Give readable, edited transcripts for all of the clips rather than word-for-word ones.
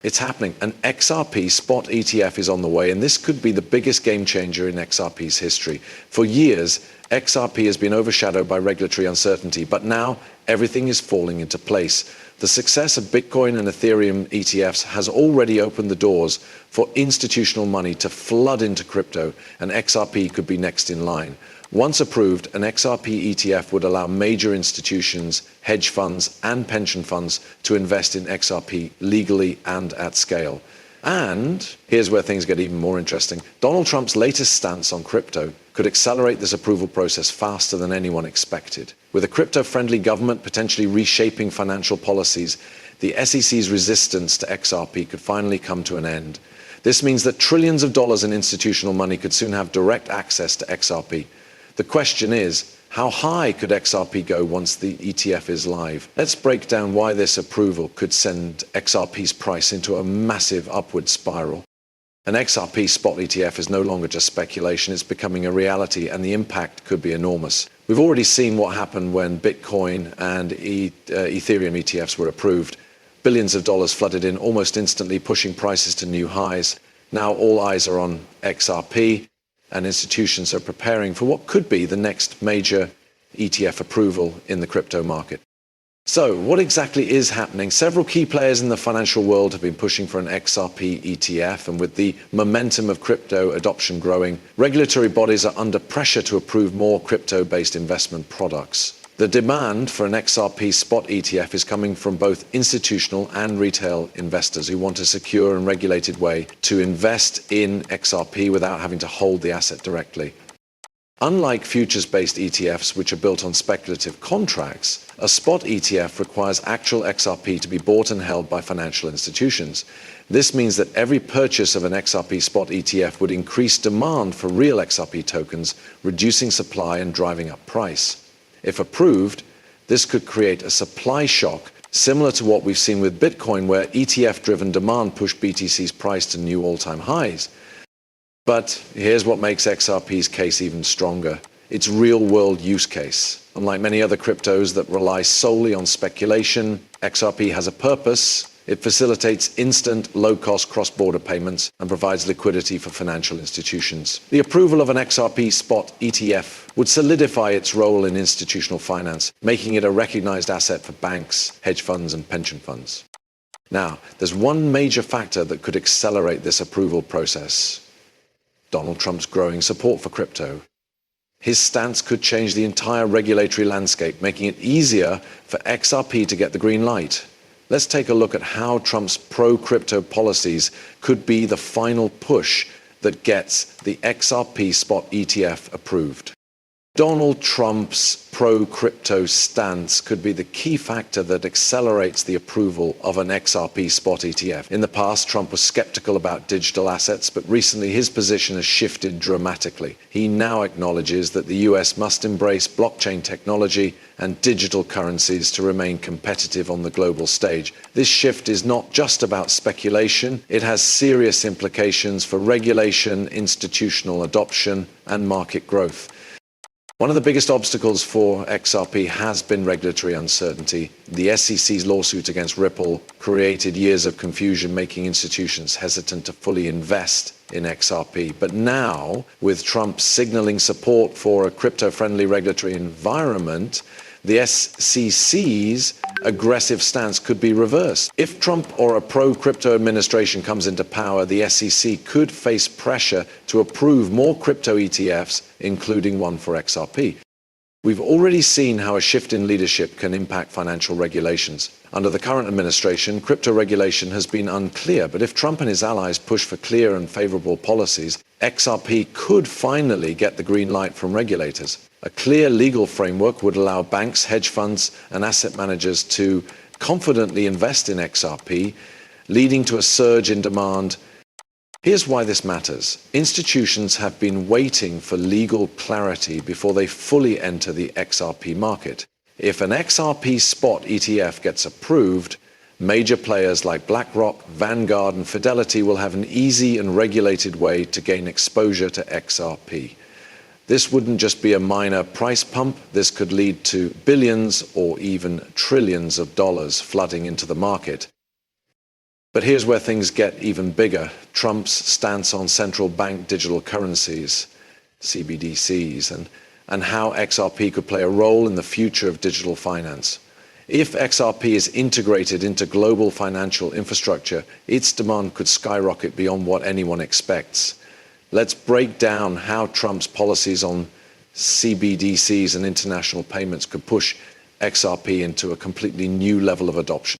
It's happening. An XRP spot ETF is on the way, and this could be the biggest game changer in XRP's history. For years, XRP has been overshadowed by regulatory uncertainty, but now everything is falling into place. The success of Bitcoin and Ethereum ETFs has already opened the doors for institutional money to flood into crypto, and XRP could be next in line. Once approved, an XRP ETF would allow major institutions, hedge funds, and pension funds to invest in XRP legally and at scale. And here's where things get even more interesting. Donald Trump's latest stance on crypto could accelerate this approval process faster than anyone expected. With a crypto-friendly government potentially reshaping financial policies, the SEC's resistance to XRP could finally come to an end. This means that trillions of dollars in institutional money could soon have direct access to XRP. The question is, how high could XRP go once the ETF is live? Let's break down why this approval could send XRP's price into a massive upward spiral. An XRP spot ETF is no longer just speculation, it's becoming a reality, and the impact could be enormous. We've already seen what happened when Bitcoin and Ethereum ETFs were approved. Billions of dollars flooded in almost instantly, pushing prices to new highs. Now all eyes are on XRP, and institutions are preparing for what could be the next major ETF approval in the crypto market. So, what exactly is happening? Several key players in the financial world have been pushing for an XRP ETF, and with the momentum of crypto adoption growing, regulatory bodies are under pressure to approve more crypto-based investment products. The demand for an XRP spot ETF is coming from both institutional and retail investors who want a secure and regulated way to invest in XRP without having to hold the asset directly. Unlike futures-based ETFs, which are built on speculative contracts, a spot ETF requires actual XRP to be bought and held by financial institutions. This means that every purchase of an XRP spot ETF would increase demand for real XRP tokens, reducing supply and driving up price. If approved, this could create a supply shock similar to what we've seen with Bitcoin, where ETF-driven demand pushed BTC's price to new all-time highs. But here's what makes XRP's case even stronger. Its real-world use case. Unlike many other cryptos that rely solely on speculation, XRP has a purpose. It facilitates instant, low-cost cross-border payments and provides liquidity for financial institutions. The approval of an XRP spot ETF would solidify its role in institutional finance, making it a recognized asset for banks, hedge funds, and pension funds. Now, there's one major factor that could accelerate this approval process: Donald Trump's growing support for crypto. His stance could change the entire regulatory landscape, making it easier for XRP to get the green light. Let's take a look at how Trump's pro-crypto policies could be the final push that gets the XRP spot ETF approved. Donald Trump's pro-crypto stance could be the key factor that accelerates the approval of an XRP spot ETF. In the past, Trump was skeptical about digital assets, but recently his position has shifted dramatically. He now acknowledges that the US must embrace blockchain technology and digital currencies to remain competitive on the global stage. This shift is not just about speculation, it has serious implications for regulation, institutional adoption, and market growth. One of the biggest obstacles for XRP has been regulatory uncertainty. The SEC's lawsuit against Ripple created years of confusion, making institutions hesitant to fully invest in XRP. But now, with Trump signaling support for a crypto-friendly regulatory environment, the SEC's aggressive stance could be reversed. If Trump or a pro-crypto administration comes into power, the SEC could face pressure to approve more crypto ETFs, including one for XRP. We've already seen how a shift in leadership can impact financial regulations. Under the current administration, crypto regulation has been unclear, but if Trump and his allies push for clear and favorable policies, XRP could finally get the green light from regulators. A clear legal framework would allow banks, hedge funds, and asset managers to confidently invest in XRP, leading to a surge in demand. Here's why this matters. Institutions have been waiting for legal clarity before they fully enter the XRP market. If an XRP spot ETF gets approved, major players like BlackRock, Vanguard, and Fidelity will have an easy and regulated way to gain exposure to XRP. This wouldn't just be a minor price pump. This could lead to billions or even trillions of dollars flooding into the market. But here's where things get even bigger. Trump's stance on central bank digital currencies, CBDCs, and how XRP could play a role in the future of digital finance. If XRP is integrated into global financial infrastructure, its demand could skyrocket beyond what anyone expects. Let's break down how Trump's policies on CBDCs and international payments could push XRP into a completely new level of adoption.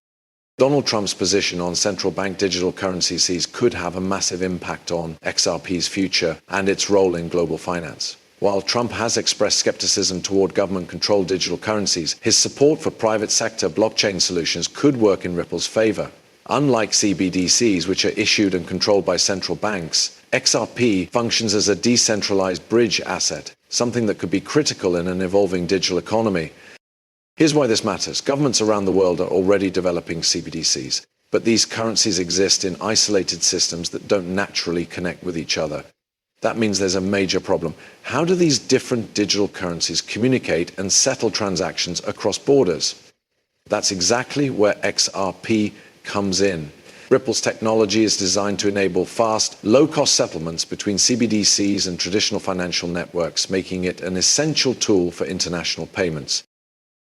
Donald Trump's position on central bank digital currencies could have a massive impact on XRP's future and its role in global finance. While Trump has expressed skepticism toward government-controlled digital currencies, his support for private sector blockchain solutions could work in Ripple's favor. Unlike CBDCs, which are issued and controlled by central banks, XRP functions as a decentralized bridge asset, something that could be critical in an evolving digital economy. Here's why this matters. Governments around the world are already developing CBDCs, but these currencies exist in isolated systems that don't naturally connect with each other. That means there's a major problem. How do these different digital currencies communicate and settle transactions across borders? That's exactly where XRP comes in. Ripple's technology is designed to enable fast, low-cost settlements between CBDCs and traditional financial networks, making it an essential tool for international payments.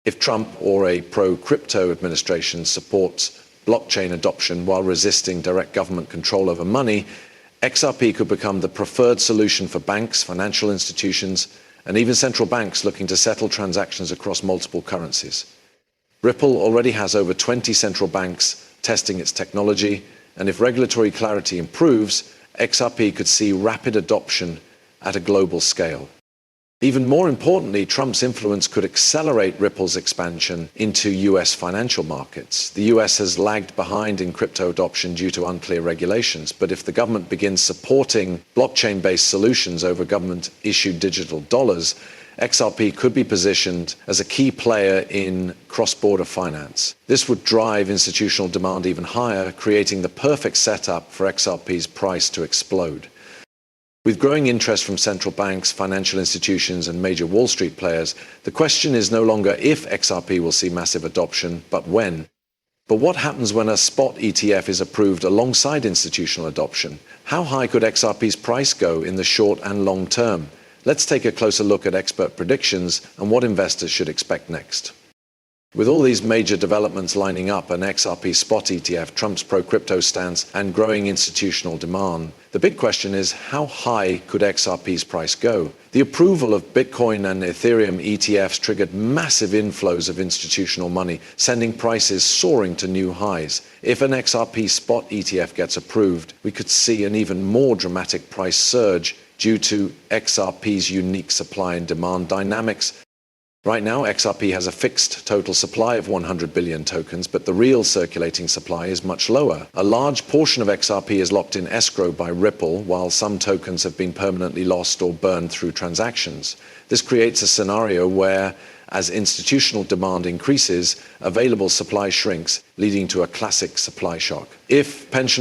If Trump or a pro-crypto administration supports blockchain adoption while resisting direct government control over money, XRP could become the preferred solution for banks, financial institutions, and even central banks looking to settle transactions across multiple currencies. Ripple already has over 20 central banks testing its technology, and if regulatory clarity improves, XRP could see rapid adoption at a global scale. Even more importantly, Trump's influence could accelerate Ripple's expansion into US financial markets. The US has lagged behind in crypto adoption due to unclear regulations, but if the government begins supporting blockchain-based solutions over government-issued digital dollars, XRP could be positioned as a key player in cross-border finance. This would drive institutional demand even higher, creating the perfect setup for XRP's price to explode. With growing interest from central banks, financial institutions, and major Wall Street players, the question is no longer if XRP will see massive adoption, but when. But what happens when a spot ETF is approved alongside institutional adoption? How high could XRP's price go in the short and long term? Let's take a closer look at expert predictions and what investors should expect next. With all these major developments lining up, an XRP spot ETF, Trump's pro-crypto stance, and growing institutional demand, the big question is, how high could XRP's price go? The approval of Bitcoin and Ethereum ETFs triggered massive inflows of institutional money, sending prices soaring to new highs. If an XRP spot ETF gets approved, we could see an even more dramatic price surge due to XRP's unique supply and demand dynamics. Right now, XRP has a fixed total supply of 100 billion tokens, but the real circulating supply is much lower. A large portion of XRP is locked in escrow by Ripple, while some tokens have been permanently lost or burned through transactions. This creates a scenario where, as institutional demand increases, available supply shrinks, leading to a classic supply shock. If pension